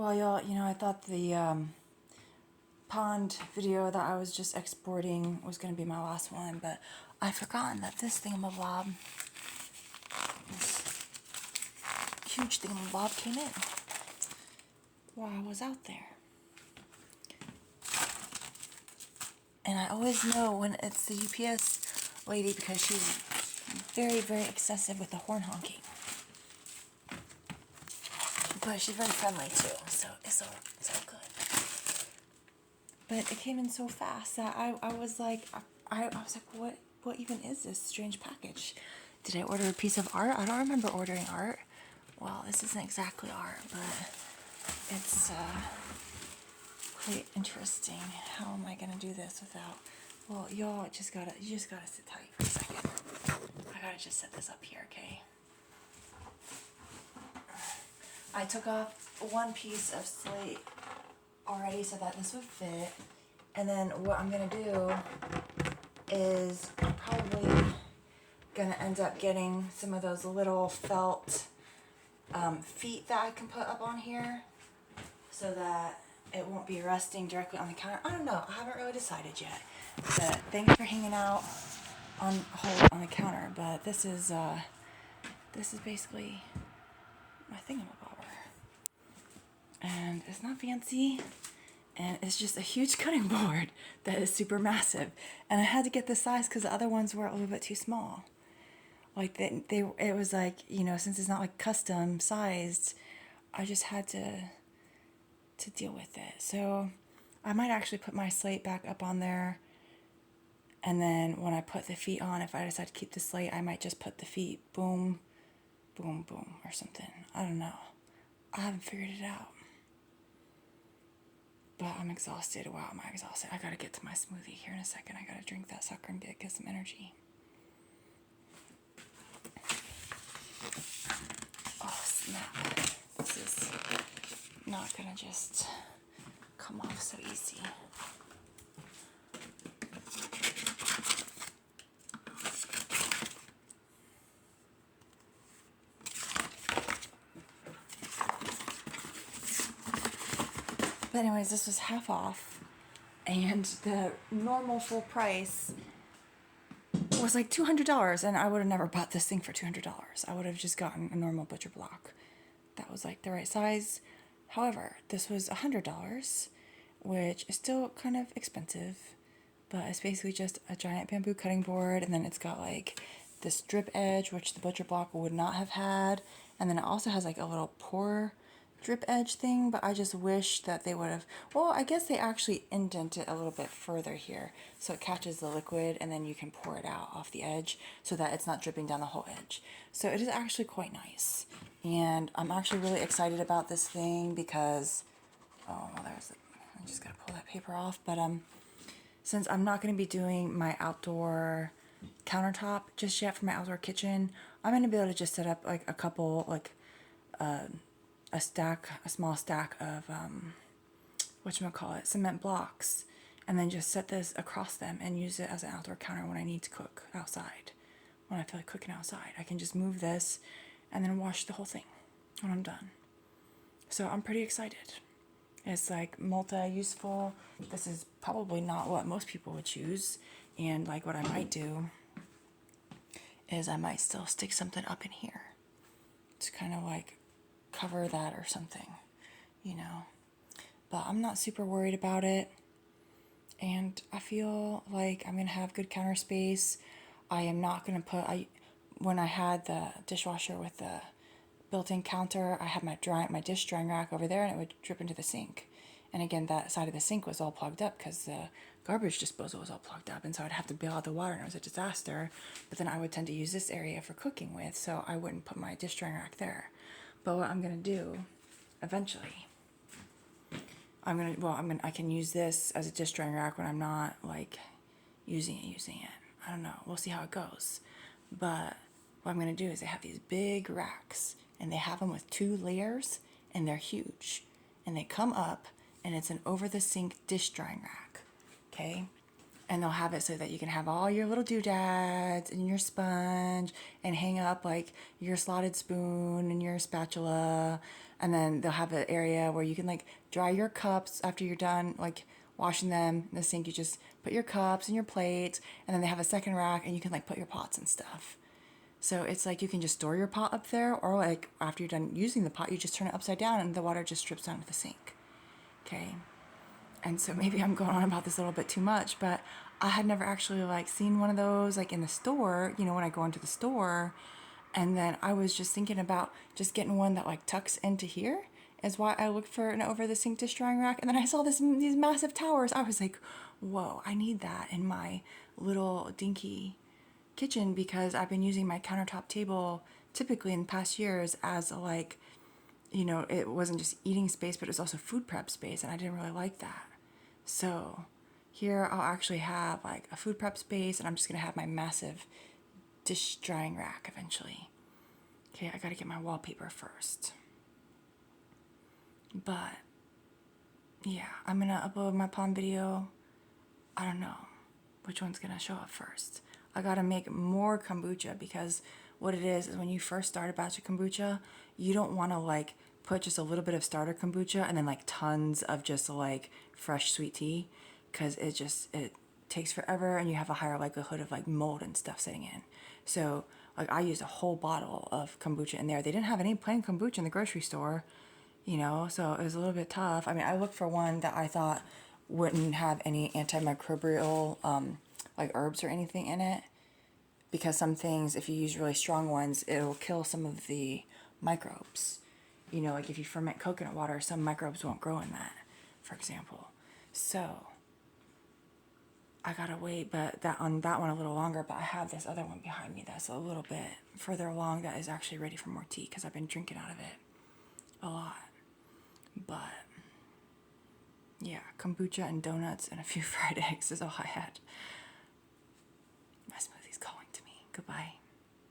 Well, y'all, I thought the pond video that I was just exporting was going to be my last one, but I've forgotten that this thingamabob, this huge thingamabob came in while I was out there. And I always know when it's the UPS lady because she's very, very excessive with the horn honking. But she's very friendly too, so it's all good. But it came in so fast that I was like, what even is this strange package? Did I order a piece of art? I don't remember ordering art. Well, this isn't exactly art, but it's quite interesting. How am I gonna do this without? Well, you just gotta sit tight for a second. I gotta just set this up here, okay? I took off one piece of slate already so that this would fit, and then what I'm gonna do is I'm probably gonna end up getting some of those little felt feet that I can put up on here so that it won't be resting directly on the counter. I don't know, I haven't really decided yet, but thanks for hanging out on hold on the counter. But this is basically my thingamabobber, and it's not fancy, and it's just a huge cutting board that is super massive. And I had to get this size because the other ones were a little bit too small. Like it was like, since it's not like custom sized, I just had to deal with it. So I might actually put my slate back up on there, and then when I put the feet on, if I decide to keep the slate, I might just put the feet boom, boom, boom, or something. I don't know. I haven't figured it out. But I'm exhausted. Wow, am I exhausted. I gotta get to my smoothie here in a second. I gotta drink that sucker and get some energy. Oh, snap. This is not gonna just come off so easy. But anyways, this was half off, and the normal full price was like $200, and I would have never bought this thing for $200. I would have just gotten a normal butcher block that was like the right size. However, this was $100, which is still kind of expensive, but it's basically just a giant bamboo cutting board, and then it's got like this drip edge, which the butcher block would not have had, and then it also has like a little pour drip edge thing, but I just wish that they would have, well, I guess they actually indent it a little bit further here so it catches the liquid and then you can pour it out off the edge so that it's not dripping down the whole edge. So it is actually quite nice, and I'm actually really excited about this thing because, oh, well, I just gotta pull that paper off, but since I'm not going to be doing my outdoor countertop just yet for my outdoor kitchen, I'm going to be able to just set up like a couple, like a small stack of cement blocks, and then just set this across them and use it as an outdoor counter when I need to cook outside. When I feel like cooking outside, I can just move this and then wash the whole thing when I'm done. So I'm pretty excited. It's like multi-useful. This is probably not what most people would choose, and like what I might do is I might still stick something up in here to kind of like cover that or something, but I'm not super worried about it, and I feel like I'm gonna have good counter space. I am not gonna when I had the dishwasher with the built-in counter, I had my dish drying rack over there, and it would drip into the sink. And again, that side of the sink was all plugged up because the garbage disposal was all plugged up, and so I'd have to bail out the water, and it was a disaster. But then I would tend to use this area for cooking with, so I wouldn't put my dish drying rack there. But what I'm gonna do eventually, I can use this as a dish drying rack when I'm not like using it. I don't know. We'll see how it goes. But what I'm gonna do is they have these big racks, and they have them with 2 layers, and they're huge, and they come up, and it's an over the sink dish drying rack. Okay, And they'll have it so that you can have all your little doodads and your sponge and hang up like your slotted spoon and your spatula. And then they'll have an area where you can like dry your cups after you're done like washing them in the sink. You just put your cups and your plates, and then they have a second rack and you can like put your pots and stuff. So it's like you can just store your pot up there, or like after you're done using the pot, you just turn it upside down and the water just drips down to the sink. Okay. And so maybe I'm going on about this a little bit too much, but I had never actually like seen one of those like in the store, you know, when I go into the store. And then I was just thinking about just getting one that like tucks into here is why I looked for an over the sink dish drying rack. And then I saw these massive towers. I was like, whoa, I need that in my little dinky kitchen, because I've been using my countertop table typically in the past years as a like, you know, it wasn't just eating space, but it was also food prep space, and I didn't really like that. So here I'll actually have like a food prep space, and I'm just gonna have my massive dish drying rack eventually. Okay, I gotta get my wallpaper first. But yeah, I'm gonna upload my pond video. I don't know which one's gonna show up first. I gotta make more kombucha, because what it is when you first start a batch of kombucha, you don't wanna like put just a little bit of starter kombucha and then like tons of just like fresh sweet tea, because it takes forever and you have a higher likelihood of like mold and stuff sitting in. So like I used a whole bottle of kombucha in there. They didn't have any plain kombucha in the grocery store, you know, so it was a little bit tough. I mean, I looked for one that I thought wouldn't have any antimicrobial like herbs or anything in it, because some things, if you use really strong ones, it'll kill some of the microbes. You know, like if you ferment coconut water, some microbes won't grow in that, for example. So I gotta wait, but that on that one a little longer. But I have this other one behind me that's a little bit further along that is actually ready for more tea, because I've been drinking out of it a lot. But yeah, kombucha and donuts and a few fried eggs is all I had. My smoothie's calling to me. Goodbye.